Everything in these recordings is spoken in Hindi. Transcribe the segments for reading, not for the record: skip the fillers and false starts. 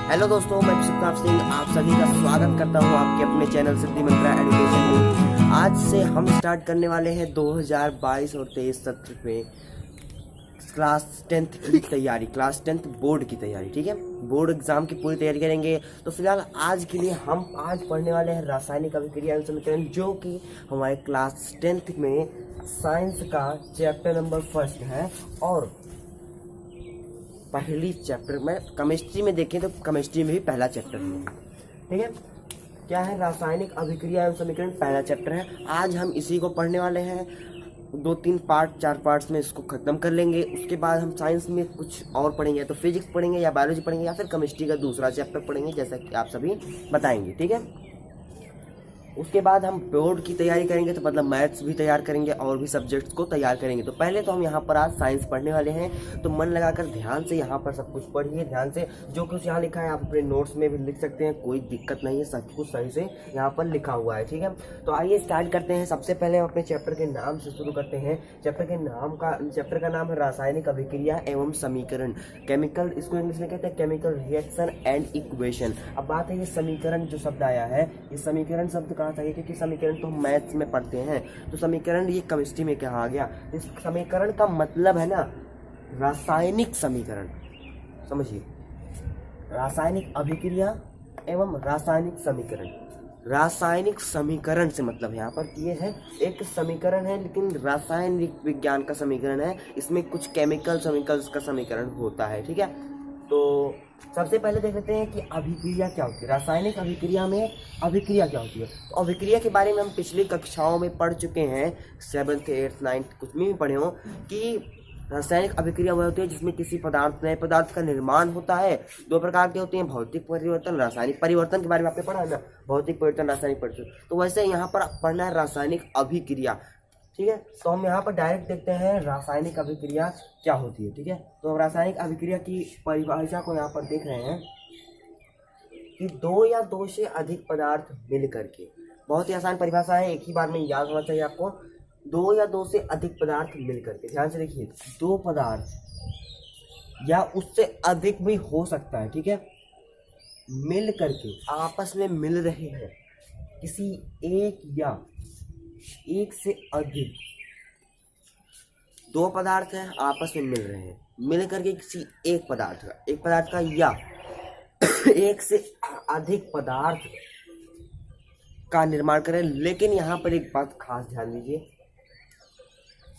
हेलो दोस्तों, मैं शिवकाप सिंह आप सभी का स्वागत करता हूं आपके अपने चैनल सिद्धि मंत्रा एजुकेशन में। आज से हम स्टार्ट करने वाले हैं 2022 और 23 सत्र में क्लास 10th की तैयारी, क्लास 10th बोर्ड की तैयारी। ठीक है, बोर्ड एग्जाम की पूरी तैयारी करेंगे। तो फिलहाल आज के लिए हम आज पढ़ने वाले हैं रासायनिक अभिक्रिया एवं समीकरण, जो कि हमारे क्लास 10th में साइंस का चैप्टर नंबर 1 है। और पहली चैप्टर में केमिस्ट्री में देखें तो केमिस्ट्री में भी पहला चैप्टर है। ठीक है, क्या है? रासायनिक अभिक्रिया एवं समीकरण पहला चैप्टर है। आज हम इसी को पढ़ने वाले हैं। 2-3 पार्ट 4 पार्ट्स में इसको खत्म कर लेंगे। उसके बाद हम साइंस में कुछ और पढ़ेंगे, तो फिजिक्स पढ़ेंगे या बायोलॉजी पढ़ेंगे या फिर केमिस्ट्री का दूसरा चैप्टर पढ़ेंगे, जैसा कि आप सभी बताएंगे। ठीक है, उसके बाद हम बोर्ड की तैयारी करेंगे, तो मतलब मैथ्स भी तैयार करेंगे और भी सब्जेक्ट्स को तैयार करेंगे। तो पहले तो हम यहाँ पर आज साइंस पढ़ने वाले हैं, तो मन लगाकर ध्यान से यहाँ पर सब कुछ पढ़िए। ध्यान से जो कुछ यहाँ लिखा है आप अपने नोट्स में भी लिख सकते हैं, कोई दिक्कत नहीं है, सब कुछ सही से यहाँ पर लिखा हुआ है। ठीक है, तो आइए स्टार्ट करते हैं। सबसे पहले हम अपने चैप्टर के नाम से शुरू करते हैं। चैप्टर का नाम है रासायनिक अभिक्रिया एवं समीकरण, केमिकल, इसको इंग्लिश में कहते हैं केमिकल रिएक्शन एंड इक्वेशन। अब बात है ये समीकरण जो शब्द आया है, ये समीकरण शब्द कहा था, क्योंकि समीकरण तो हम मैथ्स में पढ़ते हैं, तो समीकरण ये केमिस्ट्री में कहा गया। इस समीकरण का मतलब है ना रासायनिक समीकरण, समझिए, रासायनिक अभिक्रिया एवं रासायनिक समीकरण। रासायनिक समीकरण से मतलब यहाँ पर ये है, एक समीकरण है लेकिन रासायनिक विज्ञान का समीकरण है, इसमें कुछ केमिकल्स का समीकरण होता है। ठीक है, तो सबसे पहले देख लेते हैं कि अभिक्रिया क्या होती है। रासायनिक अभिक्रिया में अभिक्रिया क्या होती है, तो अभिक्रिया के बारे में हम पिछली कक्षाओं में पढ़ चुके हैं, 7th 8th 9th कुछ में भी पढ़े हो, कि रासायनिक अभिक्रिया वह होती है जिसमें किसी नए पदार्थ का निर्माण होता है। 2 प्रकार के होते हैं, भौतिक परिवर्तन, रासायनिक परिवर्तन के बारे में आपने पढ़ा है ना, भौतिक परिवर्तन, रासायनिक परिवर्तन। तो वैसे यहाँ पर पढ़ना है रासायनिक अभिक्रिया। ठीक है, तो हम यहाँ पर डायरेक्ट देखते हैं रासायनिक अभिक्रिया क्या होती है। ठीक है, तो हम रासायनिक अभिक्रिया की परिभाषा को यहाँ पर देख रहे हैं कि 2 या 2 से अधिक पदार्थ मिल करके, बहुत ही आसान परिभाषा है, एक ही बार में याद होना चाहिए आपको। 2 या 2 से अधिक पदार्थ मिल करके, ध्यान से देखिए, 2 पदार्थ या उससे अधिक भी हो सकता है। ठीक है, मिल करके आपस में मिल रहे हैं, किसी एक या एक से अधिक 2 पदार्थ हैं आपस में मिल रहे हैं, मिल करके किसी एक पदार्थ का या एक से अधिक पदार्थ का निर्माण करें। लेकिन यहाँ पर एक बात खास ध्यान दीजिए,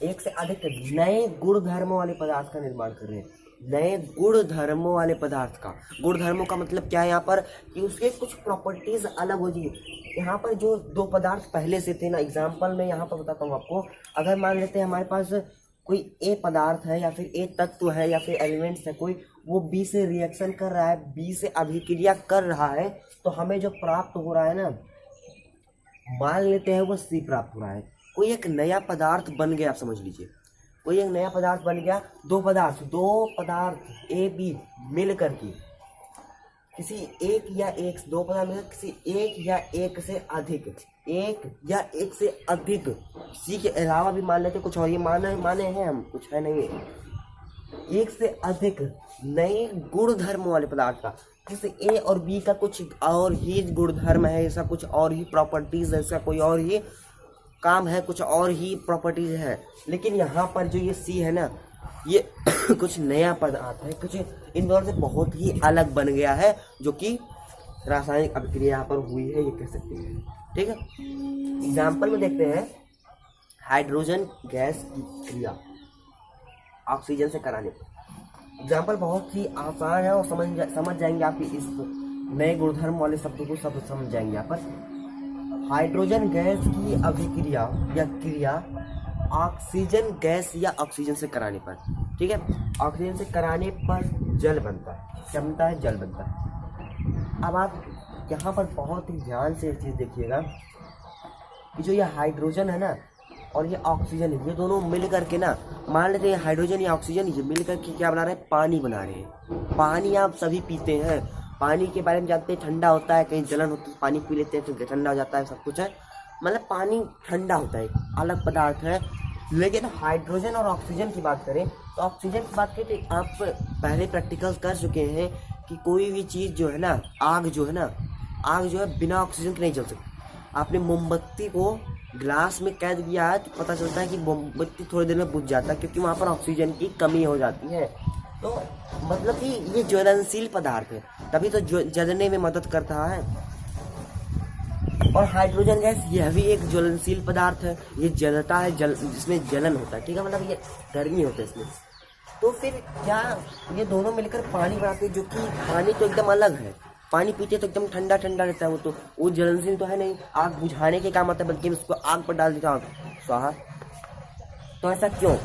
एक से अधिक नए गुण धर्मों वाले पदार्थ का निर्माण कर रहे हैं, नए गुण धर्मों वाले पदार्थ का। गुण धर्मों का मतलब क्या है यहाँ पर, कि उसके कुछ प्रॉपर्टीज अलग हो जाएगी। यहाँ पर जो 2 पदार्थ पहले से थे ना, एग्जाम्पल में यहाँ पर बताता हूँ आपको। अगर मान लेते हैं हमारे पास कोई ए पदार्थ है या फिर ए तत्व है या फिर एलिमेंट्स है कोई, वो बी से रिएक्शन कर रहा है, बी से अभिक्रिया कर रहा है, तो हमें जो प्राप्त हो रहा है ना, मान लेते हैं वो सी प्राप्त हो रहा है। कोई एक नया पदार्थ बन गया, आप समझ लीजिए, कोई एक नया पदार्थ बन गया। 2 पदार्थ ए बी मिल करके किसी एक या एक 2 पदार्थ मिलकर किसी एक या एक से अधिक, एक या एक से अधिक, सी के अलावा भी मान लेते कुछ और, ये माने हैं हम, कुछ है नहीं, एक से अधिक नए गुण धर्म वाले पदार्थ का, जैसे ए और बी का कुछ और ही गुण धर्म है, ऐसा कुछ और ही प्रॉपर्टीज है, इसका कोई और ही काम है, कुछ और ही प्रॉपर्टीज है। लेकिन यहाँ पर जो ये सी है ना, ये कुछ नया पदार्थ है, कुछ इन दोनों से बहुत ही अलग बन गया है, जो कि रासायनिक अभिक्रिया यहाँ पर हुई है, ये कह सकते हैं। ठीक है, एग्जाम्पल में देखते हैं, हाइड्रोजन गैस की क्रिया ऑक्सीजन से कराने पर। एग्जाम्पल बहुत ही आसान है और समझ जाएंगे आप इस नए गुणधर्म वाले शब्दों को सब समझ जाएंगे यहाँ पर। हाइड्रोजन गैस की अभिक्रिया या क्रिया ऑक्सीजन गैस या ऑक्सीजन से कराने पर। ठीक है, ऑक्सीजन से कराने पर जल बनता है, क्या बनता है? जल बनता है। अब आप यहाँ पर बहुत ही ध्यान से एक चीज़ देखिएगा कि जो ये हाइड्रोजन है ना और ये ऑक्सीजन है, ये दोनों मिल करके ना, मान लेते हैं हाइड्रोजन या ऑक्सीजन ये मिल करके क्या बना रहे हैं? पानी बना रहे हैं। पानी आप सभी पीते हैं, पानी के बारे में जानते हैं, ठंडा होता है, कहीं जलन होती है पानी पी लेते हैं तो ठंडा हो जाता है, सब कुछ है, मतलब पानी ठंडा होता है, अलग पदार्थ है। लेकिन हाइड्रोजन और ऑक्सीजन की बात करें तो ऑक्सीजन की बात करें तो आप पहले प्रैक्टिकल कर चुके हैं कि कोई भी चीज़ जो है ना, आग जो है बिना ऑक्सीजन के नहीं जल सकती। आपने मोमबत्ती को ग्लास में कैद किया है तो पता चलता है कि मोमबत्ती थोड़ी देर में बुझ जाता है, क्योंकि वहाँ पर ऑक्सीजन की कमी हो जाती है। तो मतलब कि ये ज्वलनशील पदार्थ है, तभी तो जलने में मदद करता है। और हाइड्रोजन गैस यह भी एक ज्वलनशील पदार्थ है, ये जलता है, जिसमें जलन होता है, ठीक है, मतलब ये गर्मी होता है इसमें। तो फिर क्या ये दोनों मिलकर पानी बनाते हैं, जो कि पानी तो एकदम अलग है। पानी पीते तो एकदम ठंडा ठंडा रहता है, वो ज्वलनशील तो है नहीं, आग बुझाने के काम आता है, बल्कि उसको आग पर डाल देता है स्वाहा। तो ऐसा क्यों?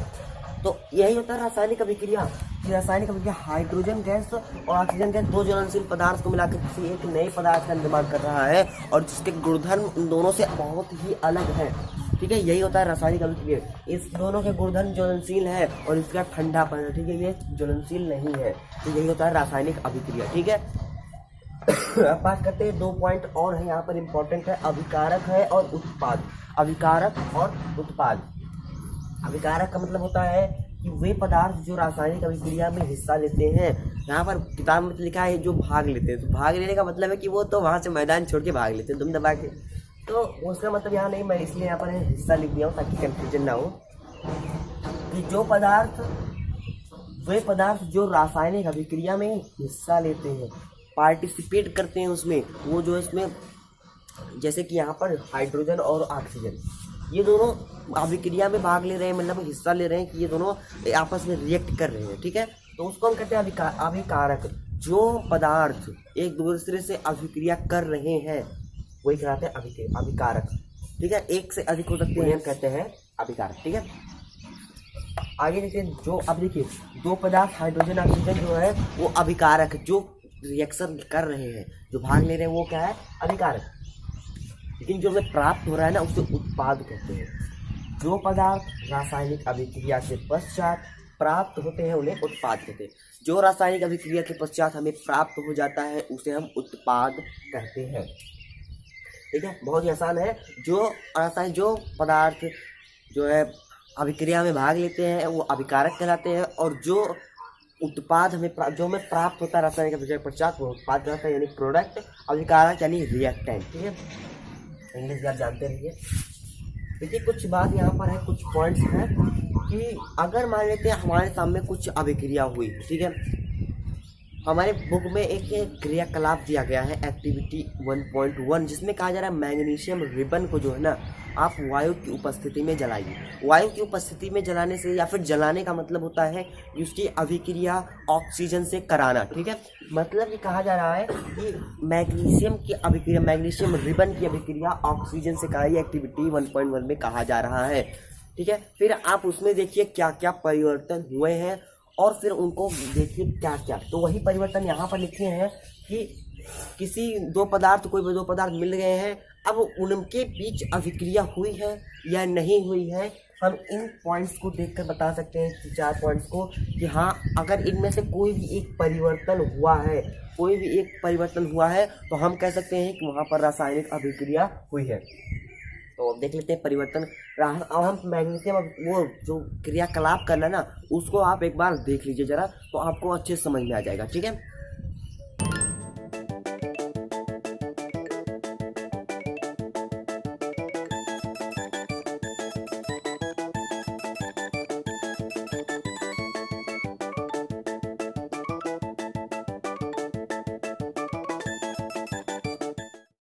तो यही होता है रासायनिक अभिक्रिया। रासायनिक अभिक्रिया हाइड्रोजन गैस और ऑक्सीजन गैस दो ज्वलनशील पदार्थ को मिलाकर किसी एक नए पदार्थ का निर्माण कर रहा है, और जिसके गुणधर्म इन दोनों से बहुत ही अलग है, ठीक है। यही होता है रासायनिक अभिक्रिया। इस दोनों के गुणधर्म ज्वलनशील है और इसका ठंडापन है, ठीक है, ये ज्वलनशील नहीं है। तो यही होता है रासायनिक अभिक्रिया, ठीक है। अब बात करते हैं, 2 पॉइंट और है यहाँ पर इम्पोर्टेंट है, अभिकारक है और उत्पाद। अभिकारक और उत्पाद। अभिकारक का मतलब होता है कि वे पदार्थ जो रासायनिक अभिक्रिया में हिस्सा लेते हैं। यहाँ पर किताब में लिखा है जो भाग लेते हैं, तो भाग लेने का मतलब है कि वो तो वहाँ से मैदान छोड़ के भाग लेते हैं दुम दबा के, तो उसका मतलब यहाँ नहीं, मैं इसलिए यहाँ पर हिस्सा लिख दिया हूँ ताकि कंफ्यूजन ना हो। कि वे पदार्थ जो रासायनिक अभिक्रिया में हिस्सा लेते हैं, पार्टिसिपेट करते हैं उसमें, वो जो इसमें, जैसे कि यहाँ पर हाइड्रोजन और ऑक्सीजन, ये दोनों अभिक्रिया में भाग ले रहे हैं, मतलब हिस्सा ले रहे हैं, कि ये दोनों आपस में रिएक्ट कर रहे हैं, ठीक है। तो उसको हम कहते हैं अभिकारक। जो पदार्थ एक दूसरे से अभिक्रिया कर रहे हैं वही कहते हैं अभिकारक, ठीक है। एक से अधिक हो सकते हैं, हम कहते हैं अभिकारक, ठीक है। आगे देखिए, जो अब देखिए दो पदार्थ हाइड्रोजन ऑक्सीजन जो है वो अभिकारक, जो रिएक्शन कर रहे हैं, जो भाग ले रहे हैं, वो क्या है? अभिकारक। लेकिन जो हमें प्राप्त हो रहा है ना, उसे उत्पाद कहते हैं। जो पदार्थ रासायनिक अभिक्रिया के पश्चात प्राप्त होते हैं उन्हें उत्पाद कहते हैं। जो रासायनिक अभिक्रिया के पश्चात हमें प्राप्त हो जाता है उसे हम उत्पाद कहते हैं, ठीक है। बहुत ही आसान है। जो पदार्थ जो है अभिक्रिया में भाग लेते हैं वो अभिकारक कहलाते हैं, और जो उत्पाद हमें प्राप्त होता है रासायनिक अभिक्रिया के पश्चात वो उत्पाद कहलाता है, यानी प्रोडक्ट। अभिकारक यानी रिएक्टेंट, ठीक है। इंग्लिश भी आप जानते रहिए। देखिए कुछ बात यहाँ पर है, कुछ पॉइंट्स हैं कि अगर मान लेते हैं हमारे सामने कुछ अभिक्रिया हुई, ठीक है। हमारे बुक में एक क्रियाकलाप दिया गया है, एक्टिविटी 1.1, जिसमें कहा जा रहा है मैग्नीशियम रिबन को जो है ना आप वायु की उपस्थिति में जलाइए। वायु की उपस्थिति में जलाने से, या फिर जलाने का मतलब होता है कि उसकी अभिक्रिया ऑक्सीजन से कराना, ठीक है। मतलब ये कहा जा रहा है कि मैग्नीशियम की अभिक्रिया, मैग्नीशियम रिबन की अभिक्रिया ऑक्सीजन से कराइए, एक्टिविटी 1.1 में कहा जा रहा है, ठीक है। फिर आप उसमें देखिए क्या क्या परिवर्तन हुए हैं और फिर उनको देखिए क्या क्या। तो वही परिवर्तन यहाँ पर लिखे हैं कि कोई दो पदार्थ मिल गए हैं, अब उनके बीच अभिक्रिया हुई है या नहीं हुई है, हम इन पॉइंट्स को देखकर बता सकते हैं, 4 पॉइंट्स को, कि हाँ अगर इनमें से कोई भी एक परिवर्तन हुआ है तो हम कह सकते हैं कि वहाँ पर रासायनिक अभिक्रिया हुई है। तो अब देख लेते हैं परिवर्तन। अब हम मैग्नीशियम, वो जो क्रियाकलाप करना ना, उसको आप एक बार देख लीजिए जरा, तो आपको अच्छे से समझ में आ जाएगा, ठीक है।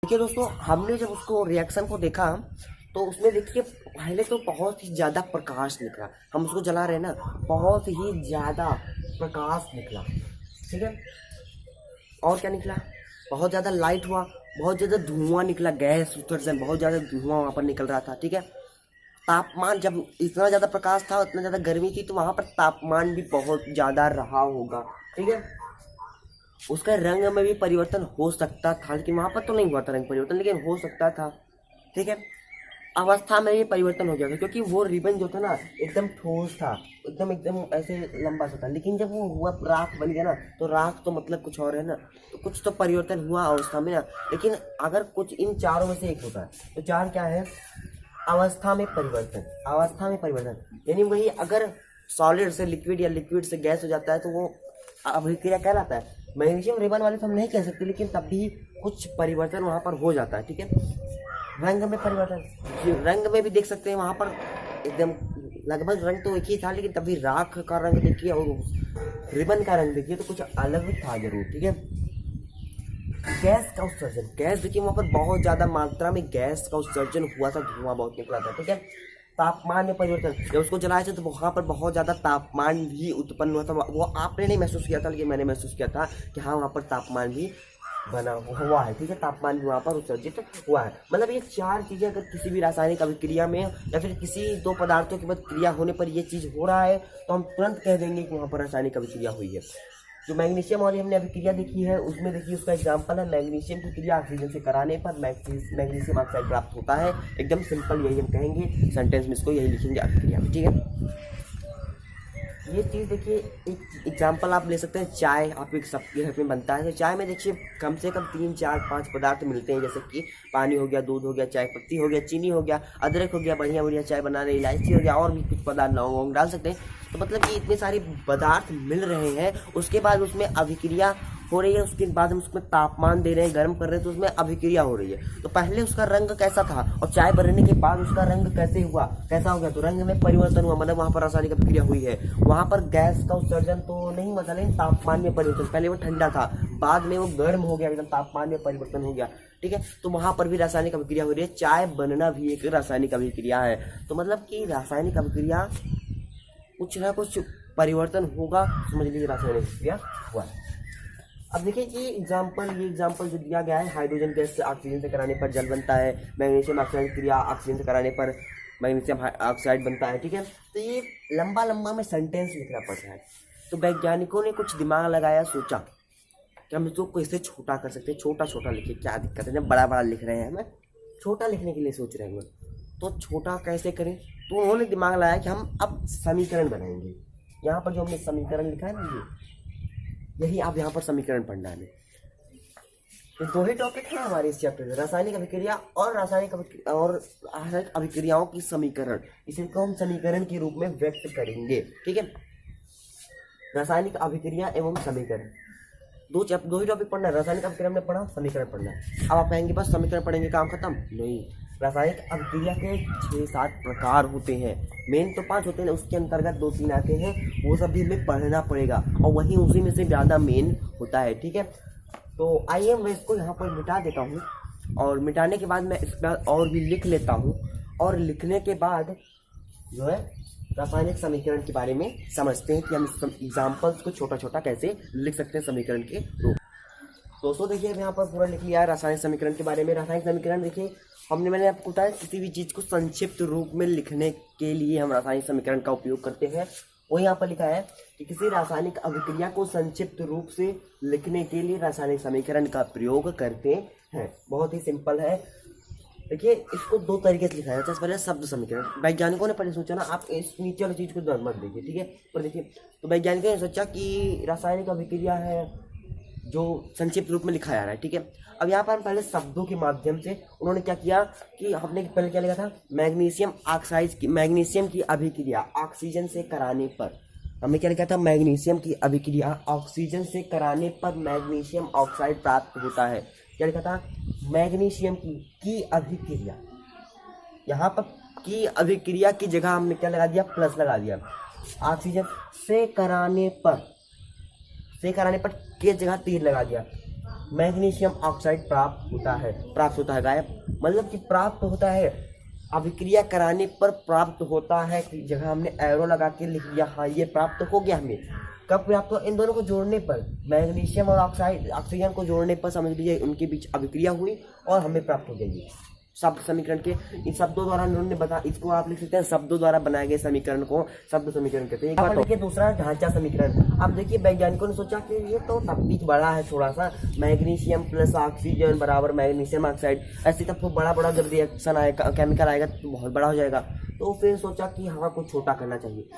देखिए दोस्तों, हमने जब उसको रिएक्शन को देखा तो उसमें देखिए पहले तो बहुत ही ज़्यादा प्रकाश निकला, हम उसको जला रहे हैं ना, बहुत ही ज़्यादा प्रकाश निकला, ठीक है। और क्या निकला? बहुत ज़्यादा लाइट हुआ, बहुत ज़्यादा धुआं निकला, गैस उत्सर्जन, बहुत ज़्यादा धुआं वहाँ पर निकल रहा था, ठीक है। तापमान, जब इतना ज़्यादा प्रकाश था, उतना ज़्यादा गर्मी थी, तो वहाँ पर तापमान भी बहुत ज़्यादा रहा होगा, ठीक है। उसका रंग में भी परिवर्तन हो सकता था, लेकिन वहाँ पर तो नहीं हुआ था रंग परिवर्तन, लेकिन हो सकता था, ठीक है। अवस्था में ये परिवर्तन हो गया था, क्योंकि वो रिबन जो था ना एकदम ठोस था, एकदम ऐसे लंबा सा था, लेकिन जब वो हुआ राख बन गया ना, तो राख तो मतलब कुछ और है ना, तो कुछ तो परिवर्तन हुआ अवस्था में ना। लेकिन अगर कुछ इन चारों में से एक होता है, तो 4 क्या है? अवस्था में परिवर्तन, यानी वही अगर सॉलिड से लिक्विड या लिक्विड से गैस हो जाता है तो वो अभिक्रिया कहलाता है। मैग्नीशियम रिबन वाले तो हम नहीं कह सकते, लेकिन तब भी कुछ परिवर्तन वहाँ पर हो जाता है। ठीक है, रंग में परिवर्तन, रंग में भी देख सकते हैं वहाँ पर एकदम लगभग रंग तो एक ही था, लेकिन तभी राख का रंग देखिए और रिबन का रंग देखिए तो कुछ अलग भी था जरूर। ठीक है, गैस का उत्सर्जन, गैस देखिए वहाँ पर बहुत ज़्यादा मात्रा में गैस का उत्सर्जन हुआ था, धुआं बहुत निकला था। ठीक है, तापमान में परिवर्तन, जब उसको जलाया था तो वहाँ पर बहुत ज़्यादा तापमान भी उत्पन्न हुआ था। वो आपने नहीं महसूस किया था, लेकिन मैंने महसूस किया था कि हाँ वहाँ पर तापमान भी बना हुआ है। ठीक है, तापमान भी वहाँ पर उत्सर्जित हुआ है। मतलब ये चार चीज़ें अगर किसी भी रासायनिक अभिक्रिया में या फिर किसी दो पदार्थों के बाद क्रिया होने पर ये चीज़ हो रहा है तो हम तुरंत कह देंगे कि वहाँ पर रासायनिक अभिक्रिया हुई है। जो मैग्नीशियम वाली हमने अभिक्रिया देखी है उसमें देखिए उसका एग्जांपल है मैग्नीशियम की क्रिया ऑक्सीजन से कराने पर मैग्नीशियम ऑक्साइड प्राप्त होता है। एकदम सिंपल यही हम कहेंगे, सेंटेंस में इसको यही लिखेंगे अभिक्रिया। ठीक है, ये चीज़ देखिए एक एग्जांपल आप ले सकते हैं, चाय आपके सबके घर में बनता है तो चाय में देखिए कम से कम 3 4 5 पदार्थ मिलते हैं, जैसे कि पानी हो गया, दूध हो गया, चाय पत्ती हो गया, चीनी हो गया, अदरक हो गया, बढ़िया बढ़िया चाय बनाने, इलायची हो गया, और भी कुछ पदार्थ लौंग वोंग डाल सकते हैं। तो मतलब कि इतने सारे पदार्थ मिल रहे हैं, उसके बाद उसमें अभिक्रिया हो रही है, उसके बाद हम उसमें तापमान दे रहे हैं, गर्म कर रहे हैं, तो उसमें अभिक्रिया हो रही है। तो पहले उसका रंग कैसा था और चाय बनने के बाद उसका रंग कैसे हुआ, कैसा हो गया, तो रंग में परिवर्तन हुआ, मतलब वहाँ पर रासायनिक अभिक्रिया हुई है। वहाँ पर गैस का उत्सर्जन तो नहीं मतलब, लेकिन तापमान में परिवर्तन, पहले वो ठंडा था, बाद में वो गर्म हो गया, एकदम तापमान में परिवर्तन हो गया। ठीक है, तो वहाँ पर भी रासायनिक अभिक्रिया हो रही है। चाय बनना भी एक रासायनिक अभिक्रिया है। तो मतलब कि रासायनिक अभिक्रिया कुछ ना कुछ परिवर्तन होगा, समझ लीजिए रासायनिक अभिक्रिया हुआ है। अब देखिए कि ये एग्जाम्पल जो दिया गया है, हाइड्रोजन गैस से ऑक्सीजन से कराने पर जल बनता है, मैग्नीशियम ऑक्साइड क्रिया ऑक्सीजन से कराने पर मैग्नीशियम ऑक्साइड बनता है। ठीक है, तो ये लंबा लंबा में सेंटेंस लिखना पड़ता है। तो वैज्ञानिकों ने कुछ दिमाग लगाया, सोचा कि हम इसको कैसे छोटा कर सकते हैं, छोटा छोटा लिखे, क्या दिक्कत है, जब बड़ा बड़ा लिख रहे हैं हमें छोटा लिखने के लिए सोच रहे हैं, तो छोटा कैसे करें। तो उन्होंने दिमाग लगाया कि हम अब समीकरण बनाएंगे। यहाँ पर जो हमने समीकरण लिखा है ना, यही आप यहाँ पर समीकरण पढ़ना है। तो दो ही टॉपिक है हमारे इस चैप्टर में, रासायनिक अभिक्रिया और रासायनिक अभिक्रियाओं की समीकरण। इसे को हम समीकरण के रूप में व्यक्त करेंगे। ठीक है, रासायनिक अभिक्रिया एवं समीकरण, दो ही टॉपिक पढ़ना है। रासायनिक अभिक्रिया हमने पढ़ा, समीकरण पढ़ना है। अब आप कहेंगे बस समीकरण पढ़ेंगे काम खत्म, नहीं। रासायनिक अभिक्रिया के 6-7 प्रकार होते हैं, मेन तो 5 होते हैं, उसके अंतर्गत 2-3 आते हैं, वो सब भी हमें पढ़ना पड़ेगा, और वहीं उसी में से ज़्यादा मेन होता है। ठीक है, तो आइए मैं इसको यहाँ पर मिटा देता हूँ, और मिटाने के बाद मैं इस पर और भी लिख लेता हूँ, और लिखने के बाद जो है रासायनिक समीकरण के बारे में समझते हैं कि हम एग्जाम्पल्स को छोटा छोटा कैसे लिख सकते हैं समीकरण के रूप। दोस्तों देखिए यहाँ पर पूरा लिख लिया है रासायनिक समीकरण के बारे में। रासायनिक समीकरण देखिए मैंने आपको बताया, किसी भी चीज़ को संक्षिप्त रूप में लिखने के लिए हम रासायनिक समीकरण का उपयोग करते हैं। वो यहाँ पर लिखा है कि किसी रासायनिक अभिक्रिया को संक्षिप्त रूप से लिखने के लिए रासायनिक समीकरण का प्रयोग करते हैं। बहुत ही सिंपल है। देखिए इसको 2 तरीके से लिखा जाता है। पहले शब्द समीकरण, वैज्ञानिकों ने पहले सोचा ना, आप इस नीचे वाली चीज़ को मत देखिए, ठीक है। पर देखिए तो वैज्ञानिकों ने सोचा कि रासायनिक अभिक्रिया है जो संक्षिप्त रूप में लिखा जा रहा है, ठीक है। अब यहाँ पर हम पहले शब्दों के माध्यम से उन्होंने क्या किया कि हमने पहले क्या लिखा था, मैग्नीशियम की अभिक्रिया ऑक्सीजन से कराने पर, हमने क्या लिखा था, मैग्नीशियम की अभिक्रिया ऑक्सीजन से कराने पर मैग्नीशियम ऑक्साइड प्राप्त होता है। क्या लिखा था, मैग्नीशियम की अभिक्रिया। यहाँ पर की अभिक्रिया की जगह हमने क्या लगा दिया, प्लस लगा दिया। ऑक्सीजन से कराने पर के जगह तीर लगा दिया। मैग्नीशियम ऑक्साइड प्राप्त होता है गायब, मतलब कि प्राप्त होता है, अभिक्रिया कराने पर प्राप्त होता है की जगह हमने एरो लगा के लिख दिया। हाँ ये प्राप्त हो गया हमें। कब प्राप्त हुआ, इन दोनों को जोड़ने पर, मैग्नीशियम और ऑक्सीजन को जोड़ने पर समझ लीजिए उनके बीच अभिक्रिया हुई और हमें प्राप्त हो जाएगी। शब्द समीकरण के इन शब्दों द्वारा उन्होंने बता, इसको आप लिख सकते हैं शब्दों द्वारा बनाए गए समीकरण को शब्द समीकरण कहते हैं। अब देखिए दूसरा ढांचा समीकरण। अब देखिए वैज्ञानिकों ने सोचा कि ये तो टॉपिक बड़ा है थोड़ा सा, मैग्नीशियम प्लस ऑक्सीजन बराबर मैग्नीशियम ऑक्साइड, ऐसे तब तो बड़ा जब रिएक्शन आएगा, केमिकल आएगा तो बहुत बड़ा हो जाएगा। तो फिर सोचा कि हाँ कुछ छोटा करना चाहिए।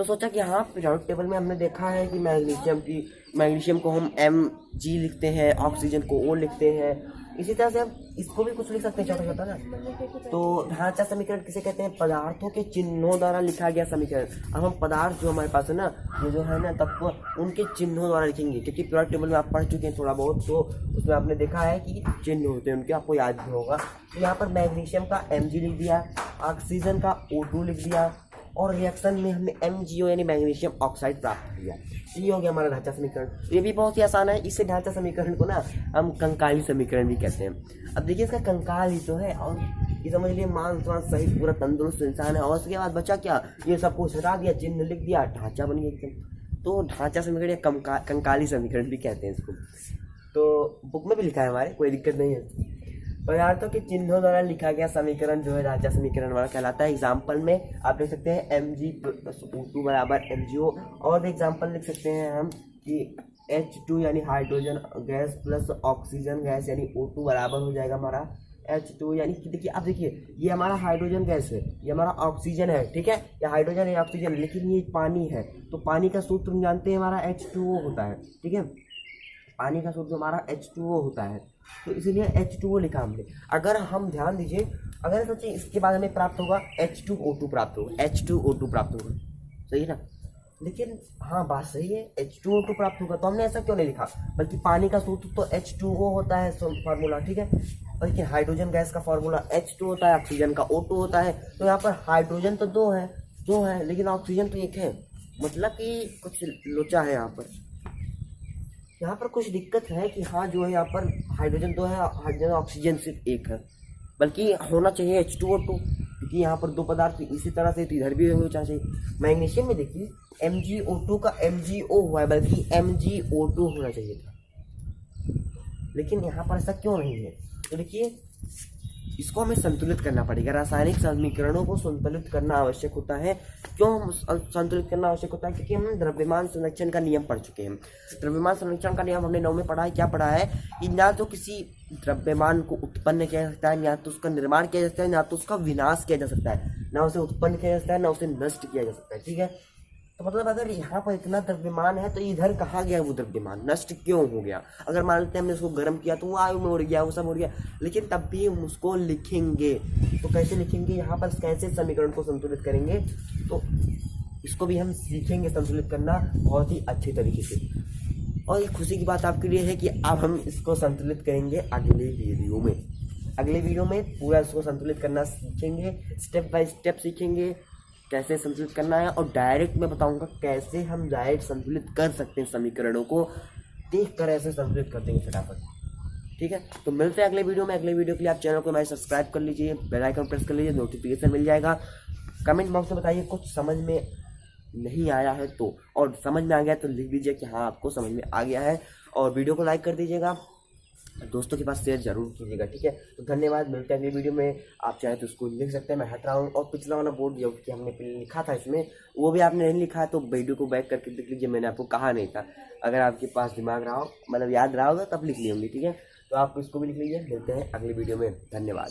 तो सोचा कि हाँ पीरियोडिक टेबल में हमने देखा है कि मैग्नीशियम को हम Mg लिखते हैं, ऑक्सीजन को O लिखते हैं, इसी तरह से हम इसको भी कुछ लिख सकते हैं छोटा छोटा ना। तो ढांचा समीकरण किसे कहते हैं? पदार्थों के चिन्हों द्वारा लिखा गया समीकरण। अब हम पदार्थ जो हमारे पास है ना, ये जो है ना तत्व, उनके चिन्हों द्वारा लिखेंगे, क्योंकि पीरियोडिक टेबल में आप पढ़ चुके हैं थोड़ा बहुत, तो उसमें आपने देखा है कि चिन्ह होते हैं उनके, आपको याद भी होगा। तो यहाँ पर मैग्नीशियम का Mg लिख दिया, ऑक्सीजन का O2 लिख दिया, और रिएक्शन में हमने MgO यानी मैग्नीशियम ऑक्साइड प्राप्त किया। ये हो गया हमारा ढांचा समीकरण। ये भी बहुत ही आसान है। इसे ढांचा समीकरण को ना हम कंकाली समीकरण भी कहते हैं। अब देखिए इसका कंकाल ही तो है, और ये समझ लिए मांस वांस सहित पूरा तंदुरुस्त इंसान है, और उसके बाद बचा क्या, ये सब कुछ हटा दिया, चिन्ह लिख दिया, ढांचा बन गया एकदम। तो ढांचा समीकरण या कंकाली समीकरण भी कहते हैं इसको। तो बुक में भी लिखा है हमारे, कोई दिक्कत नहीं है। पदार्थों के चिन्हों द्वारा लिखा गया समीकरण जो है ढांचा समीकरण वाला कहलाता है। एग्जाम्पल में आप देख सकते हैं Mg+O2 बराबर MgO, और एग्जाम्पल लिख सकते हैं हम कि H2 यानी hydrogen gas plus oxygen gas यानी O2 बराबर हो जाएगा हमारा H2, यानी कि देखिए आप देखिए ये हमारा हाइड्रोजन गैस है, ये हमारा ऑक्सीजन है, ठीक है, ये हाइड्रोजन है ऑक्सीजन, लेकिन ये पानी है। तो पानी का सूत्र हम जानते हैं हमारा H2O होता है, ठीक है, पानी का सूत्र हमारा H2O होता है, तो इसीलिए H2O लिखा हमने। अगर हम ध्यान दीजिए, अगर सोचिए इसके बाद हमें प्राप्त होगा H2O2 प्राप्त होगा, H2O2 प्राप्त होगा, सही है ना। लेकिन हाँ बात सही है, H2O2 प्राप्त होगा, तो हमने ऐसा क्यों नहीं लिखा, बल्कि पानी का सूत्र तो H2O होता है फार्मूला, ठीक है, लेकिन हाइड्रोजन गैस का फार्मूला H2 होता है, ऑक्सीजन का O2 होता है। तो यहाँ पर हाइड्रोजन तो दो है, लेकिन ऑक्सीजन तो एक है, मतलब कि कुछ लोचा है यहाँ पर कुछ दिक्कत है कि हाँ जो है यहाँ पर हाइड्रोजन तो है, हाइड्रोजन ऑक्सीजन सिर्फ एक है, बल्कि होना चाहिए H2O2, क्योंकि यहाँ पर दो पदार्थ इसी तरह से, तो इधर भी होना चाहिए। मैग्नीशियम में देखिए MgO2 का MgO हुआ है, बल्कि MgO2 होना चाहिए था, लेकिन यहाँ पर ऐसा क्यों नहीं है? तो देखिए इसको हमें संतुलित करना पड़ेगा। रासायनिक समीकरणों को संतुलित करना आवश्यक होता है। क्यों हम संतुलित करना आवश्यक होता है? क्योंकि हम द्रव्यमान संरक्षण का नियम पढ़ चुके हैं। द्रव्यमान संरक्षण का नियम हमने 9 में पढ़ा है। क्या पढ़ा है कि ना तो किसी द्रव्यमान को उत्पन्न किया जा सकता है, ना तो उसका निर्माण किया जा सकता है, ना तो उसका विनाश किया जा सकता है, ना उसे उत्पन्न किया जा सकता है, ना उसे नष्ट किया जा सकता है, ठीक है। तो मतलब अगर यहाँ पर इतना द्रव्यमान है तो इधर कहाँ गया वो द्रव्यमान, नष्ट क्यों हो गया? अगर मान लेते हैं हमने उसको गर्म किया तो वो वायु में उड़ गया, वो सब उड़ गया, लेकिन तब भी हम उसको लिखेंगे। तो कैसे लिखेंगे, यहाँ पर कैसे समीकरण को संतुलित करेंगे, तो इसको भी हम सीखेंगे संतुलित करना बहुत ही अच्छे तरीके से। और एक खुशी की बात आपके लिए है कि अब हम इसको संतुलित करेंगे अगले वीडियो में। अगले वीडियो में पूरा इसको संतुलित करना सीखेंगे, स्टेप बाय स्टेप सीखेंगे कैसे संतुलित करना है, और डायरेक्ट मैं बताऊंगा कैसे हम डायरेक्ट संतुलित कर सकते हैं। समीकरणों को देख कर ऐसे संतुलित कर देंगे फटाफट, ठीक है। तो मिलते हैं अगले वीडियो में। अगले वीडियो के लिए आप चैनल को हमारे सब्सक्राइब कर लीजिए, बेल आइकन प्रेस कर लीजिए, नोटिफिकेशन मिल जाएगा। कमेंट बॉक्स में बताइए कुछ समझ में नहीं आया है तो, और समझ में आ गया तो लिख दीजिए कि हाँ आपको समझ में आ गया है, और वीडियो को लाइक कर दीजिएगा, दोस्तों के पास शेयर जरूर कीजिएगा, ठीक है। तो धन्यवाद, मिलते हैं अगली वीडियो में। आप चाहे तो उसको लिख सकते हैं, मैं हट रहा हूँ। और पिछला वाला बोर्ड जो कि हमने लिखा था इसमें, वो भी आपने नहीं लिखा है तो वीडियो को बैक करके देख लीजिए, मैंने आपको कहा नहीं था। अगर आपके पास दिमाग रहा हो, मतलब याद रहा होगा तब लिख ली होंगी, ठीक है। तो आप इसको भी लिख लीजिए। मिलते हैं अगली वीडियो में, धन्यवाद।